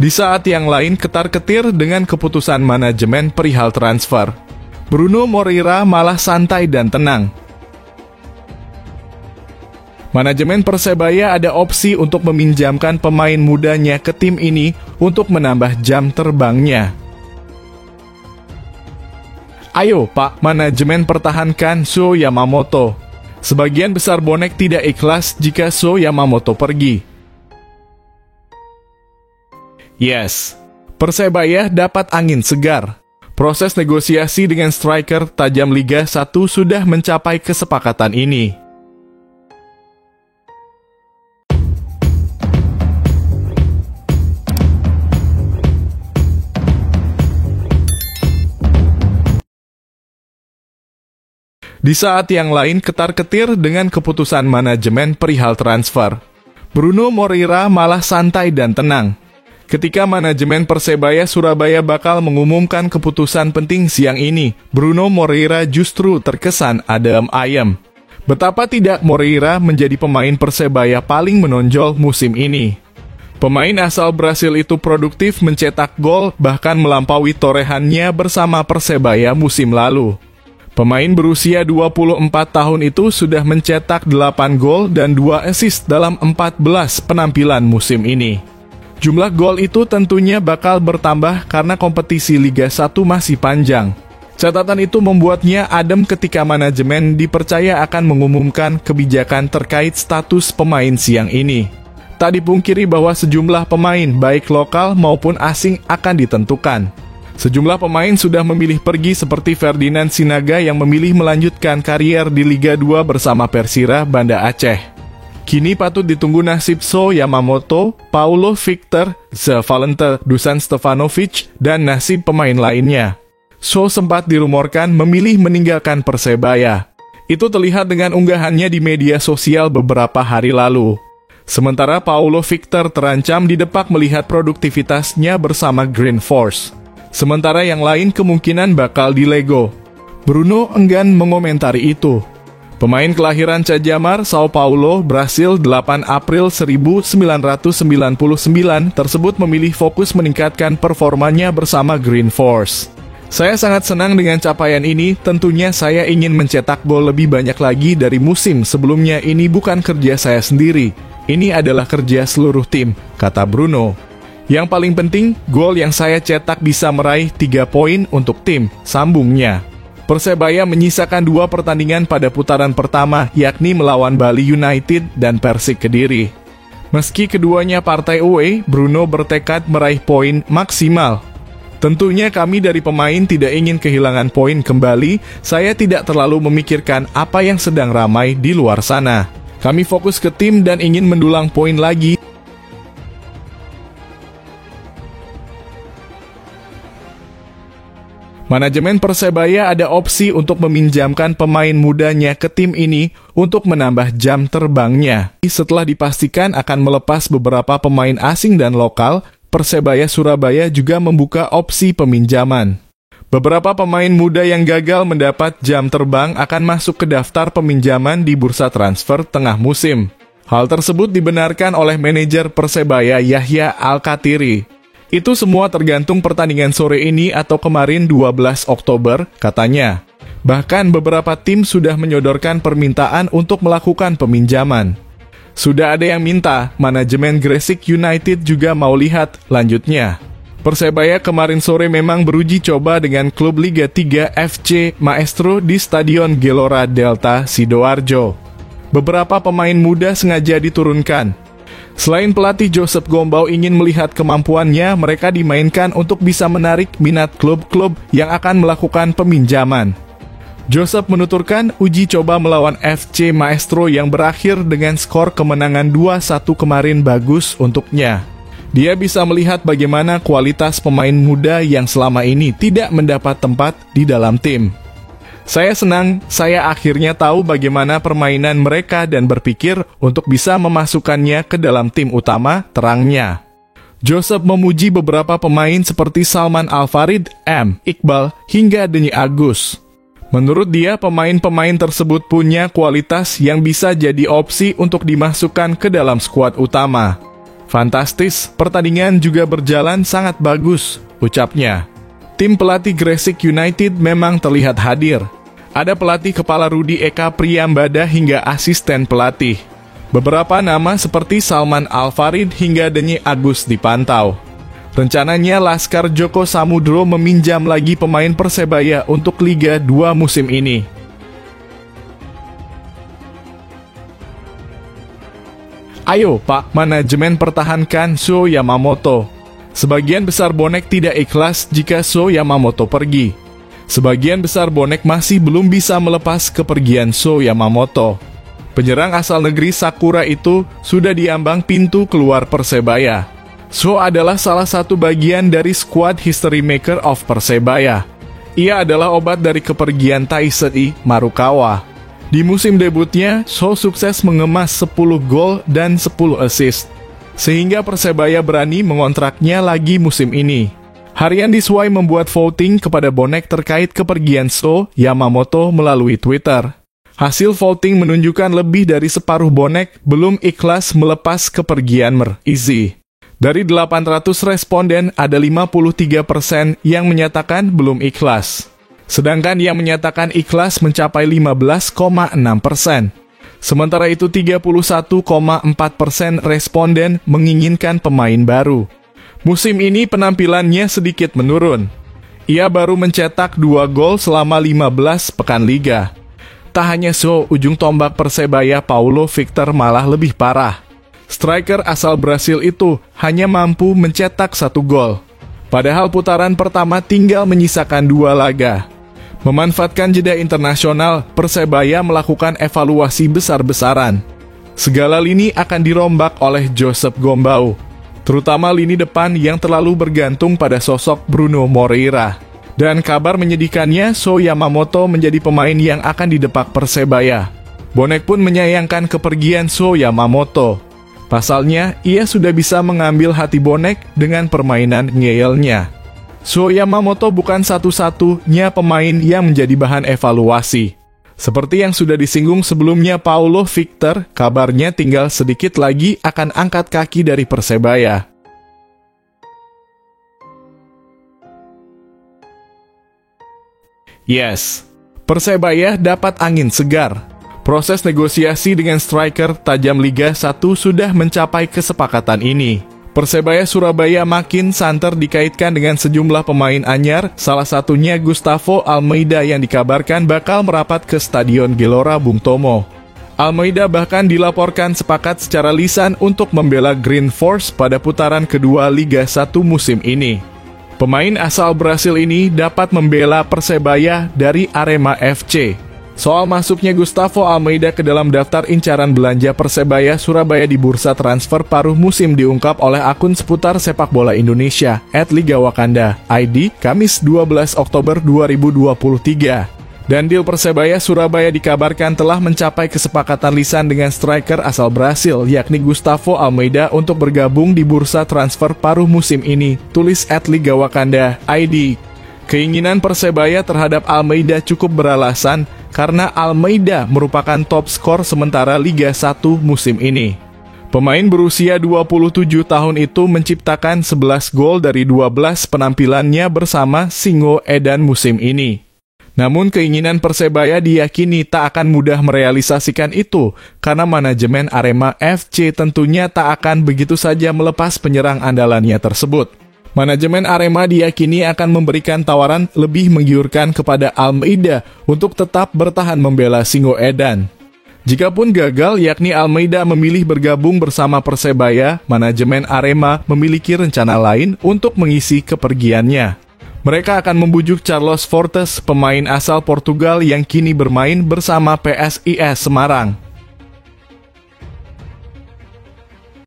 Di saat yang lain ketar-ketir dengan keputusan manajemen perihal transfer, Bruno Moreira malah santai dan tenang. Manajemen Persebaya ada opsi untuk meminjamkan pemain mudanya ke tim ini untuk menambah jam terbangnya. Ayo Pak, manajemen pertahankan Sho Yamamoto. Sebagian besar bonek tidak ikhlas jika Sho Yamamoto pergi. Yes, Persebaya dapat angin segar. Proses negosiasi dengan striker tajam Liga 1 sudah mencapai kesepakatan ini. Di saat yang lain ketar-ketir dengan keputusan manajemen perihal transfer, Bruno Moreira malah santai dan tenang. Ketika manajemen Persebaya Surabaya bakal mengumumkan keputusan penting siang ini, Bruno Moreira justru terkesan adem ayem. Betapa tidak Moreira menjadi pemain Persebaya paling menonjol musim ini. Pemain asal Brasil itu produktif mencetak gol bahkan melampaui torehannya bersama Persebaya musim lalu. Pemain berusia 24 tahun itu sudah mencetak 8 gol dan 2 assist dalam 14 penampilan musim ini. Jumlah gol itu tentunya bakal bertambah karena kompetisi Liga 1 masih panjang. Catatan itu membuatnya adem ketika manajemen dipercaya akan mengumumkan kebijakan terkait status pemain siang ini. Tak dipungkiri bahwa sejumlah pemain baik lokal maupun asing akan ditentukan. Sejumlah pemain sudah memilih pergi seperti Ferdinand Sinaga yang memilih melanjutkan karier di Liga 2 bersama Persira Banda Aceh. Kini patut ditunggu nasib Sho Yamamoto, Paulo Victor, Valente, Dusan Stefanovic, dan nasib pemain lainnya. Sho sempat dirumorkan memilih meninggalkan Persebaya. Itu terlihat dengan unggahannya di media sosial beberapa hari lalu. Sementara Paulo Victor terancam didepak melihat produktivitasnya bersama Green Force. Sementara yang lain kemungkinan bakal dilego. Bruno enggan mengomentari itu. Pemain kelahiran Cajamar, Sao Paulo, Brasil 8 April 1999 tersebut memilih fokus meningkatkan performanya bersama Green Force. Saya sangat senang dengan capaian ini, tentunya saya ingin mencetak gol lebih banyak lagi dari musim sebelumnya. Ini bukan kerja saya sendiri, ini adalah kerja seluruh tim, kata Bruno. Yang paling penting, gol yang saya cetak bisa meraih 3 poin untuk tim, sambungnya. Persebaya menyisakan 2 pertandingan pada putaran pertama, yakni melawan Bali United dan Persik Kediri. Meski keduanya partai away, Bruno bertekad meraih poin maksimal. Tentunya kami dari pemain tidak ingin kehilangan poin kembali, saya tidak terlalu memikirkan apa yang sedang ramai di luar sana. Kami fokus ke tim dan ingin mendulang poin lagi. Manajemen Persebaya ada opsi untuk meminjamkan pemain mudanya ke tim ini untuk menambah jam terbangnya. Setelah dipastikan akan melepas beberapa pemain asing dan lokal, Persebaya Surabaya juga membuka opsi peminjaman. Beberapa pemain muda yang gagal mendapat jam terbang akan masuk ke daftar peminjaman di bursa transfer tengah musim. Hal tersebut dibenarkan oleh manajer Persebaya Yahya Al-Katiri. Itu semua tergantung pertandingan sore ini atau kemarin 12 Oktober, katanya. Bahkan beberapa tim sudah menyodorkan permintaan untuk melakukan peminjaman. Sudah ada yang minta, manajemen Gresik United juga mau lihat, lanjutnya. Persebaya kemarin sore memang beruji coba dengan klub Liga 3 FC Maestro di Stadion Gelora Delta Sidoarjo. Beberapa pemain muda sengaja diturunkan. Selain pelatih Joseph Gombau ingin melihat kemampuannya, mereka dimainkan untuk bisa menarik minat klub-klub yang akan melakukan peminjaman. Joseph menuturkan uji coba melawan FC Maestro yang berakhir dengan skor kemenangan 2-1 kemarin bagus untuknya. Dia bisa melihat bagaimana kualitas pemain muda yang selama ini tidak mendapat tempat di dalam tim. Saya senang, saya akhirnya tahu bagaimana permainan mereka dan berpikir untuk bisa memasukkannya ke dalam tim utama, terangnya. Joseph memuji beberapa pemain seperti Salman Al-Farid, M. Iqbal, hingga Denny Agus. Menurut dia, pemain-pemain tersebut punya kualitas yang bisa jadi opsi untuk dimasukkan ke dalam skuad utama. Fantastis, pertandingan juga berjalan sangat bagus, ucapnya. Tim pelatih Gresik United memang terlihat hadir. Ada pelatih kepala Rudi Eka Priyambada hingga asisten pelatih. Beberapa nama seperti Salman Al-Farid hingga Denny Agus dipantau. Rencananya Laskar Joko Samudro meminjam lagi pemain Persebaya untuk Liga 2 musim ini. Ayo Pak, manajemen pertahankan Sho Yamamoto. Sebagian besar bonek tidak ikhlas jika Sho Yamamoto pergi. Sebagian besar bonek masih belum bisa melepas kepergian Sho Yamamoto. Penyerang asal negeri Sakura itu sudah diambang pintu keluar Persebaya. Sho adalah salah satu bagian dari skuad history maker of Persebaya. Ia adalah obat dari kepergian Taisei Marukawa. Di musim debutnya, Sho sukses mengemas 10 gol dan 10 assist, sehingga Persebaya berani mengontraknya lagi musim ini. Harian Diswai membuat voting kepada bonek terkait kepergian Sho Yamamoto melalui Twitter. Hasil voting menunjukkan lebih dari separuh bonek belum ikhlas melepas kepergian Izzy. Dari 800 responden, ada 53% yang menyatakan belum ikhlas. Sedangkan yang menyatakan ikhlas mencapai 15,6%. Sementara itu 31,4% responden menginginkan pemain baru. Musim ini penampilannya sedikit menurun. Ia baru mencetak 2 gol selama 15 pekan liga. Tak hanya Sho, ujung tombak Persebaya Paulo Victor malah lebih parah. Striker asal Brasil itu hanya mampu mencetak 1 gol. Padahal putaran pertama tinggal menyisakan 2 laga. Memanfaatkan jeda internasional, Persebaya melakukan evaluasi besar-besaran. Segala lini akan dirombak oleh Joseph Gombau, terutama lini depan yang terlalu bergantung pada sosok Bruno Moreira. Dan kabar menyedihkannya, Sho Yamamoto menjadi pemain yang akan didepak Persebaya. Bonek pun menyayangkan kepergian Sho Yamamoto. Pasalnya, ia sudah bisa mengambil hati bonek dengan permainan ngeyelnya. Sho Yamamoto bukan satu-satunya pemain yang menjadi bahan evaluasi. Seperti yang sudah disinggung sebelumnya Paulo Victor, kabarnya tinggal sedikit lagi akan angkat kaki dari Persebaya. Yes, Persebaya dapat angin segar. Proses negosiasi dengan striker tajam Liga 1 sudah mencapai kesepakatan ini. Persebaya Surabaya makin santer dikaitkan dengan sejumlah pemain anyar, salah satunya Gustavo Almeida yang dikabarkan bakal merapat ke Stadion Gelora Bung Tomo. Almeida bahkan dilaporkan sepakat secara lisan untuk membela Green Force pada putaran kedua Liga 1 musim ini. Pemain asal Brasil ini dapat membela Persebaya dari Arema FC. Soal masuknya Gustavo Almeida ke dalam daftar incaran belanja Persebaya Surabaya di bursa transfer paruh musim diungkap oleh akun seputar sepak bola Indonesia @ligawakanda.id Kamis 12 Oktober 2023. Dan deal Persebaya Surabaya dikabarkan telah mencapai kesepakatan lisan dengan striker asal Brasil yakni Gustavo Almeida untuk bergabung di bursa transfer paruh musim ini, tulis @ligawakanda.id. Keinginan Persebaya terhadap Almeida cukup beralasan karena Almeida merupakan top skor sementara Liga 1 musim ini. Pemain berusia 27 tahun itu menciptakan 11 gol dari 12 penampilannya bersama Singo Edan musim ini. Namun keinginan Persebaya diyakini tak akan mudah merealisasikan itu karena manajemen Arema FC tentunya tak akan begitu saja melepas penyerang andalannya tersebut. Manajemen Arema diyakini akan memberikan tawaran lebih menggiurkan kepada Almeida untuk tetap bertahan membela Singo Edan. Jikapun gagal, yakni Almeida memilih bergabung bersama Persebaya, manajemen Arema memiliki rencana lain untuk mengisi kepergiannya. Mereka akan membujuk Carlos Fortes, pemain asal Portugal yang kini bermain bersama PSIS Semarang.